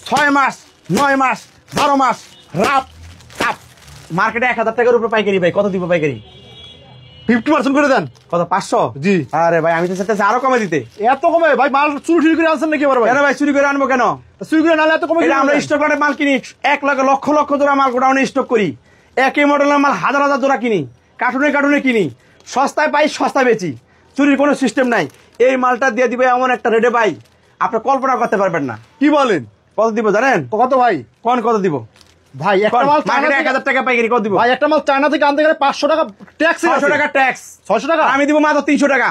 6 মাস 9 মাস 12 মাস wrap টাপ মার্কেটে 1000 টাকার উপরে পাইকারি ভাই। কত দিব পাইকারি? 50% করে দেন। কত? 500? জি। আরে ভাই আমি তো চাইতেছি আরো কমে দিতে। এত কমে ভাই? মাল চুরি করে আনছেন নাকি? এবার ভাই কেন ভাই চুরি করে আনবো কেন? চুরি করে নালে এত কমে? আমরা স্টক লটে মাল কিনি 1 লাখ লক্ষ লক্ষ জোড়া মাল গোডাউনে স্টক করি। একই মডেলের মাল হাজার হাজার জোড়া কিনি, কার্টুনে কার্টুনে কিনি, সস্তায় পাই সস্তায় বেচি, চুরির কোনো সিস্টেম নাই। এই মালটা দিয়ে দিবে এমন একটা রেটে ভাই আপনি কল্পনা করতে পারবেন না। কি বলেন? কত দিব জানেন? কত ভাই? কত দিব ভাই? একটা মাল মার্কেটে 1000 টাকা পাইকারি। কত দিব ভাই? একটা মাল চায়না থেকে আনতে গেলে 500 টাকা ট্যাক্স। 600 টাকা ট্যাক্স। 600 টাকা আমি দিব মাত্র 300 টাকা।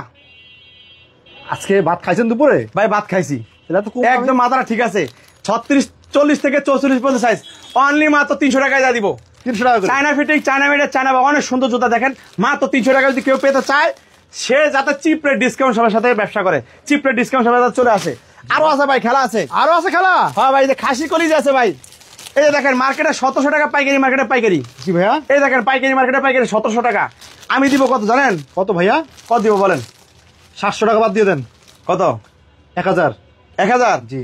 আজকে ভাত খাইছেন দুপুরে? ভাই ভাত খাইছি। এটা তো একদম মাথাটা ঠিক আছে। 36 40 থেকে 44 পর্যন্ত সাইজ অনলি মাত্র 300 টাকায় যা দিব। 300 টাকা করে। China fitting, China made, China বা অনেক সুন্দর জুতা দেখেন মাত্র 300 টাকা। যদি কেউ পেতে চায় সে যাতে চিপ রেট ডিসকাউন্ট সবার সাথে ব্যবসা করে, চিপ রেট ডিসকাউন্ট সবার সাথে চলে আসে। আরো আছে ভাই, খেলা আছে, আরো আছে খেলা। হ্যাঁ ভাই, যে খাসি কলিজ আছে ভাই। এই যে দেখেন মার্কেটে 1700 টাকা পাইকারি, মার্কেটে পাইকারি। কি ভাইয়া? এই দেখেন পাইকারি মার্কেটে পাইকারি 1700 টাকা। আমি দিব কত জানেন? কত ভাইয়া? কত দিব বলেন? 700 টাকা বাদ দিয়ে দেন। কত? 1000। 1000? জি।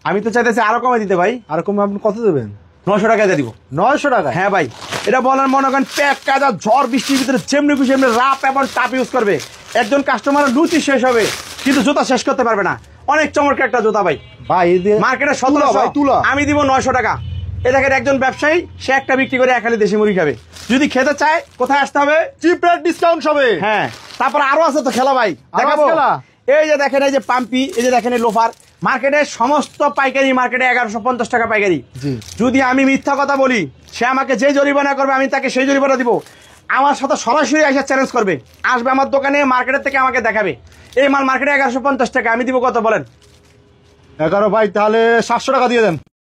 আমি তো চাইতেছি আরো কমে দিতে ভাই। আর কম আপনি কত দেবেন? 900 টাকা দিয়ে দিব। 900 টাকা? হ্যাঁ ভাই, এটা বলার মনে করেন প্যাক কাজা ঝড় বৃষ্টির ভিতরে যেমনি খুশি এমনি রাপ এবং টাপ ইউজ করবে। একজন কাস্টমার লুচি শেষ হবে কিন্তু জুতা শেষ করতে পারবে না। অনেক চমৎকার একটা জুতা ভাই। ভাই মার্কেটে তুলা 1700, ভাই, তুলা। আমি দিব 900 টাকা। এ দেখেন একজন ব্যবসায়ী সে একটা বিক্রি করে এক হালি দেশি মুড়ি খাবে। যদি খেতে চায় কোথায় আসতে হবে? চিপ রেট ডিসকাউন্ট হবে। হ্যাঁ, তারপর আরো আছে তো খেলা ভাই, আরো আছে দেখাবো? খেলা? এই যে দেখেন, এই যে পাম্পি, এই যে দেখেন এই লোফার। মার্কেটে সমস্ত পাইকারি মার্কেটে 1150 টাকা পাইকারি। জি। যদি আমি মিথ্যা কথা বলি সে আমাকে যে জরিমানা করবে আমি তাকে সেই জরিমানা দিব। আমার সাথে সরাসরি এসে চ্যালেঞ্জ করবে, আসবে আমার দোকানে, মার্কেটের থেকে আমাকে দেখাবে এই মাল মার্কেটে 1150 টাকা। আমি দিব কত বলেন? 11 ভাই, তাহলে 700 টাকা দিয়ে দেন।